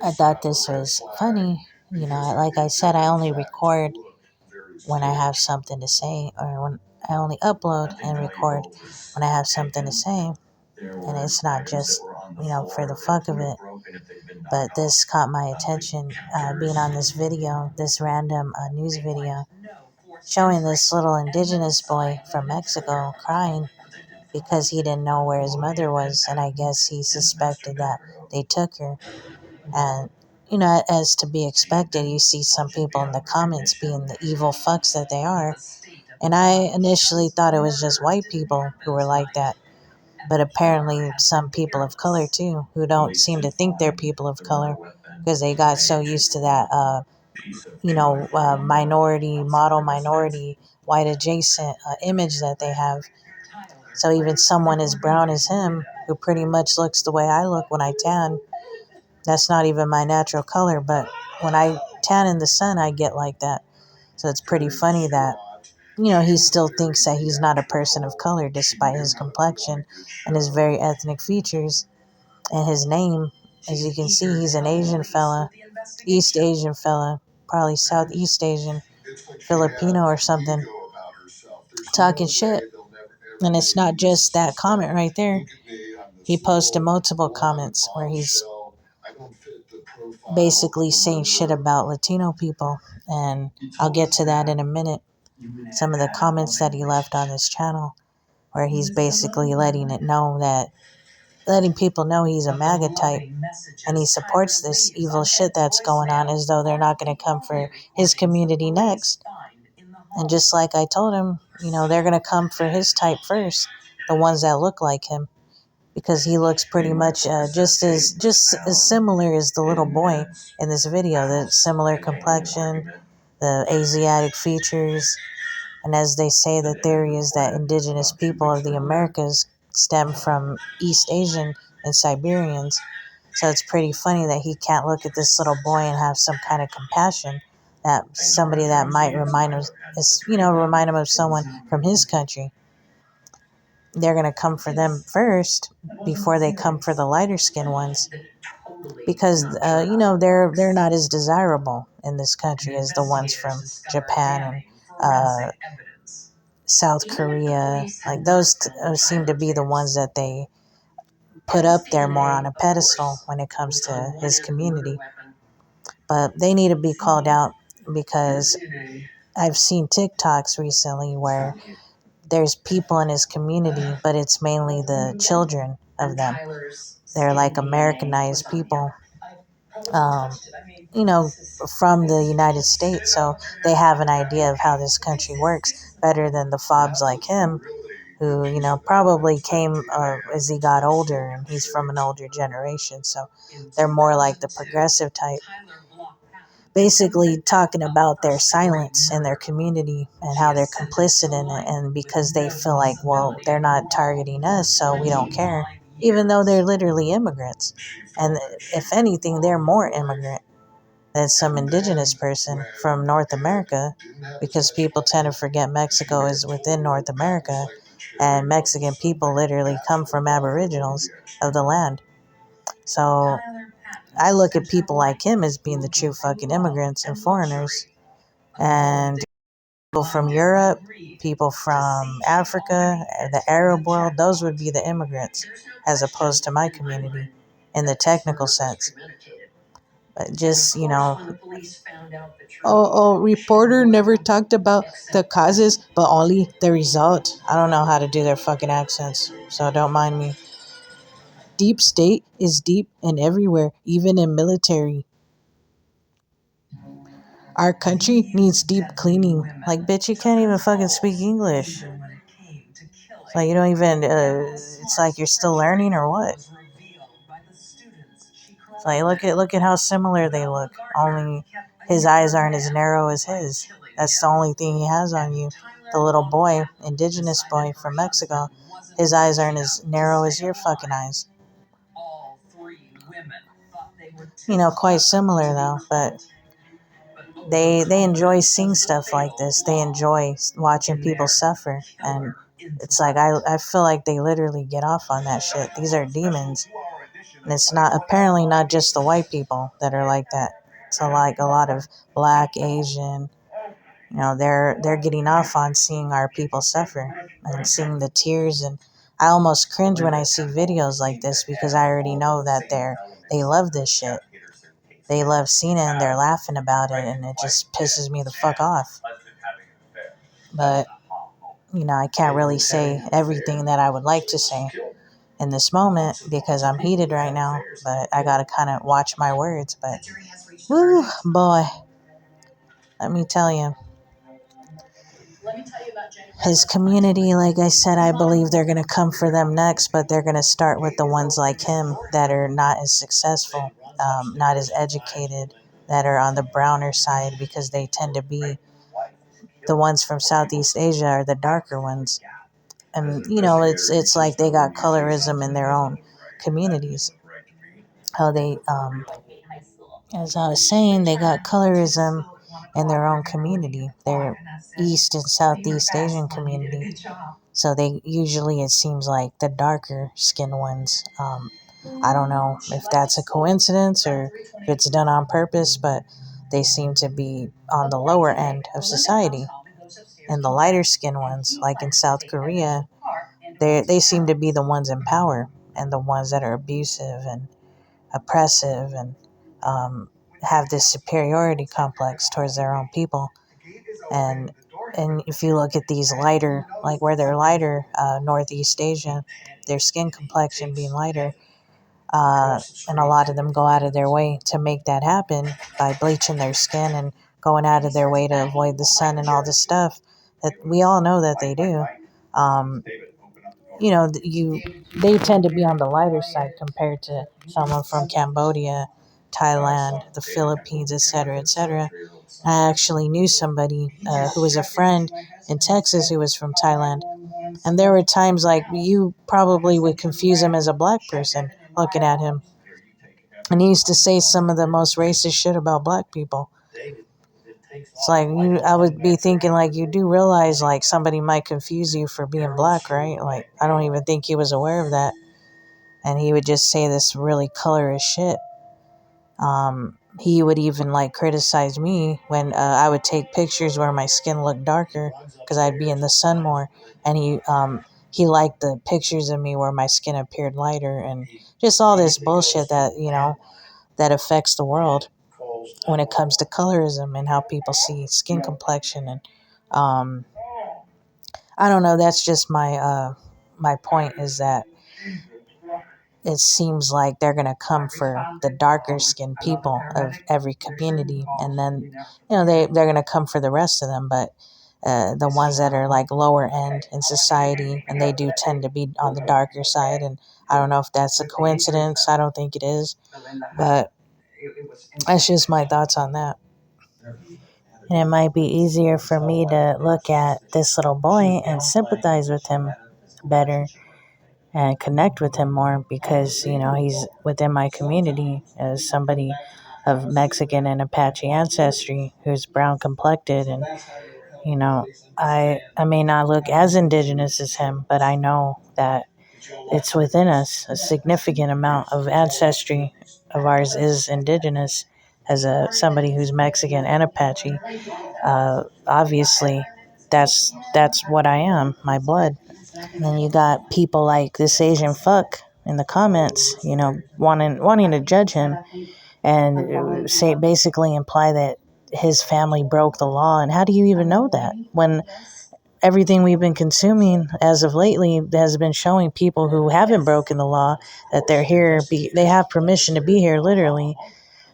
I thought this was funny. Like I said, I only record when I have something to say, or when I only upload and record when I have something to say. And it's not just, for the fuck of it. But this caught my attention, being on this video, this random news video, showing this little indigenous boy from Mexico crying because he didn't know where his mother was, and I guess he suspected that they took her. And, as to be expected, you see some people in the comments being the evil fucks that they are. And I initially thought it was just white people who were like that. But apparently some people of color too, who don't seem to think they're people of color because they got so used to that, minority, white adjacent image that they have. So even someone as brown as him, who pretty much looks the way I look when I tan, that's not even my natural color, but when I tan in the sun, I get like that. So it's pretty funny that, he still thinks that he's not a person of color despite his complexion and his very ethnic features and his name. As you can see, he's an Asian fella, East Asian fella, probably Southeast Asian, Filipino or something, talking shit. And it's not just that comment right there. He posted multiple comments where he's basically saying shit about Latino people. And I'll get to that in a minute. Some of the comments that he left on his channel, where he's basically letting people know he's a MAGA type, and he supports this evil shit that's going on, as though they're not going to come for his community next. And just like I told him, they're going to come for his type first, the ones that look like him, because he looks pretty much just as similar as the little boy in this video. The similar complexion, the Asiatic features. And as they say, the theory is that indigenous people of the Americas stem from East Asian and Siberians. So it's pretty funny that he can't look at this little boy and have some kind of compassion, that somebody that might remind him of someone from his country. They're going to come for them first before they come for the lighter skinned ones, because they're not as desirable in this country as the ones from Japan and South Korea. Like those seem to be the ones that they put up there more on a pedestal when it comes to his community. But they need to be called out, because I've seen TikToks recently where there's people in his community, but it's mainly the children of them. They're like Americanized people, um, from the United States. So they have an idea of how this country works better than the fobs like him, who, probably came as he got older, and he's from an older generation. So they're more like the progressive type, basically talking about their silence in their community and how they're complicit in it. And because they feel like, well, they're not targeting us, so we don't care, even though they're literally immigrants. And if anything, they're more immigrant than some indigenous person from North America, because people tend to forget Mexico is within North America, and Mexican people literally come from aboriginals of the land. So I look at people like him as being the true fucking immigrants and foreigners. And people from Europe, people from Africa, the Arab world, those would be the immigrants, as opposed to my community in the technical sense. But just, reporter never talked about the causes, but only the result. I don't know how to do their fucking accents, so don't mind me. Deep state is deep and everywhere, even in military. Our country needs deep cleaning. Like, bitch, you can't even fucking speak English. It's like you don't even, it's like you're still learning or what? It's like, look at how similar they look. Only his eyes aren't as narrow as his. That's the only thing he has on you. The little boy, indigenous boy from Mexico, his eyes aren't as narrow as your fucking eyes. Quite similar though, but they enjoy seeing stuff like this. They enjoy watching people suffer, and it's like I feel like they literally get off on that shit. These are demons. And it's not apparently not just the white people that are like that. So like a lot of black, Asian, they're getting off on seeing our people suffer and seeing the tears. And I almost cringe when I see videos like this because I already know that they love this shit. They love seeing it and they're laughing about it, and it just pisses me the fuck off. But I can't really say everything that I would like to say in this moment because I'm heated right now, but I gotta kind of watch my words. But woo, boy, let me tell you, his community, like I said, I believe they're gonna come for them next, but they're gonna start with the ones like him that are not as successful, not as educated, that are on the browner side, because they tend to be the ones from Southeast Asia are the darker ones. And it's like they got colorism in their own communities. How they as I was saying, they got colorism in their own community, their East and Southeast Asian community. So they usually, it seems like the darker skinned ones. I don't know if that's a coincidence or if it's done on purpose, but they seem to be on the lower end of society. And the lighter skinned ones, like in South Korea, they seem to be the ones in power and the ones that are abusive and oppressive and have this superiority complex towards their own people. And if you look at these lighter, like where they're lighter, Northeast Asia, their skin complexion being lighter, and a lot of them go out of their way to make that happen by bleaching their skin and going out of their way to avoid the sun and all this stuff that we all know that they do. Um, they tend to be on the lighter side compared to someone from Cambodia, Thailand, the Philippines, etc., etc. I actually knew somebody who was a friend in Texas who was from Thailand, and there were times like you probably would confuse him as a black person looking at him, and he used to say some of the most racist shit about black people. It's like I would be thinking like you do realize like somebody might confuse you for being black, right? Like I don't even think he was aware of that, and he would just say this really colorist shit. He would even like criticize me when I would take pictures where my skin looked darker because I'd be in the sun more, and he liked the pictures of me where my skin appeared lighter, and just all this bullshit that that affects the world when it comes to colorism and how people see skin complexion. And um, I don't know. That's just my point is that it seems like they're going to come for the darker skinned people of every community, and then they're going to come for the rest of them. But the ones that are like lower end in society, and they do tend to be on the darker side. And I don't know if that's a coincidence. I don't think it is, but that's just my thoughts on that. And it might be easier for me to look at this little boy and sympathize with him better and connect with him more because, he's within my community as somebody of Mexican and Apache ancestry who's brown complected. And, I may not look as indigenous as him, but I know that it's within us. A significant amount of ancestry of ours is indigenous as somebody who's Mexican and Apache. Obviously, that's what I am, my blood. And then you got people like this Asian fuck in the comments, wanting to judge him and say basically imply that his family broke the law. And how do you even know that when everything we've been consuming as of lately has been showing people who haven't broken the law that they're here, they have permission to be here, literally,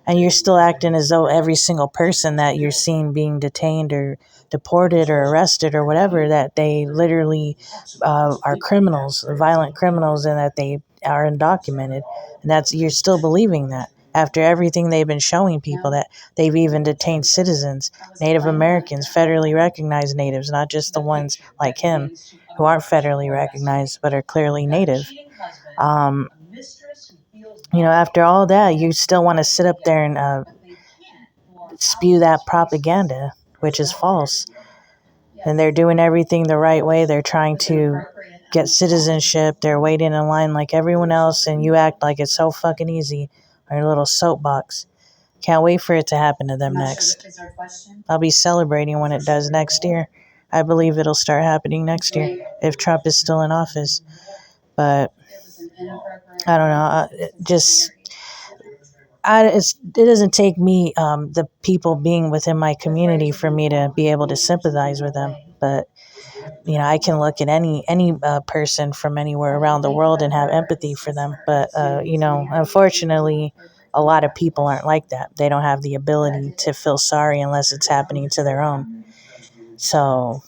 and you're still acting as though every single person that you're seeing being detained or deported or arrested or whatever, that they literally are criminals, violent criminals, and that they are undocumented. And you're still believing that after everything they've been showing people, that they've even detained citizens, Native Americans, federally recognized natives, not just the ones like him who aren't federally recognized but are clearly native. Um, After all that, you still want to sit up there and spew that propaganda, which is false. And they're doing everything the right way. They're trying to get citizenship. They're waiting in line like everyone else, and you act like it's so fucking easy on your little soapbox. Can't wait for it to happen to them next. I'll be celebrating when it does next year. I believe it'll start happening next year if Trump is still in office. But I don't know. It doesn't take me, the people being within my community, for me to be able to sympathize with them. But I can look at any person from anywhere around the world and have empathy for them. But unfortunately, a lot of people aren't like that. They don't have the ability to feel sorry unless it's happening to their own. So,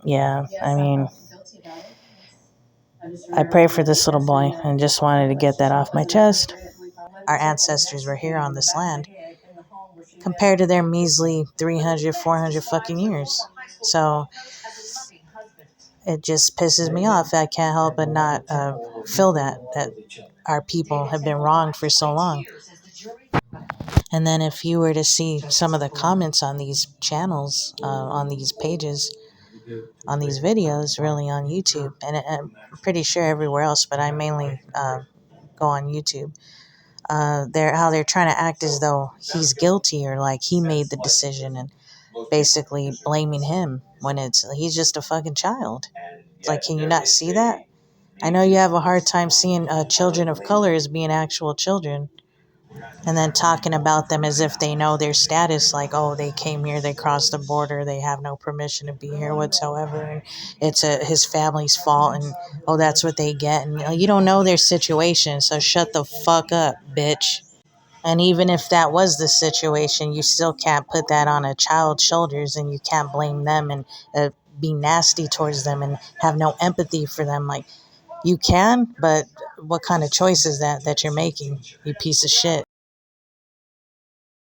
yeah, I mean, I pray for this little boy and just wanted to get that off my chest. Our ancestors were here on this land compared to their measly 300, 400 fucking years. So it just pisses me off. I can't help but not feel that our people have been wronged for so long. And then if you were to see some of the comments on these channels, on these pages, on these videos, really on YouTube, and I'm pretty sure everywhere else, but I mainly go on YouTube. They're trying to act as though he's guilty, or like he made the decision, and basically blaming him when he's just a fucking child. It's like, can you not see that? I know you have a hard time seeing children of color as being actual children, and then talking about them as if they know their status, like, oh, they came here, they crossed the border, they have no permission to be here whatsoever, and it's his family's fault, and oh, that's what they get. And you don't know their situation, so shut the fuck up, bitch. And even if that was the situation, you still can't put that on a child's shoulders, and you can't blame them and be nasty towards them and have no empathy for them. Like, you can, but what kind of choice is that you're making, you piece of shit?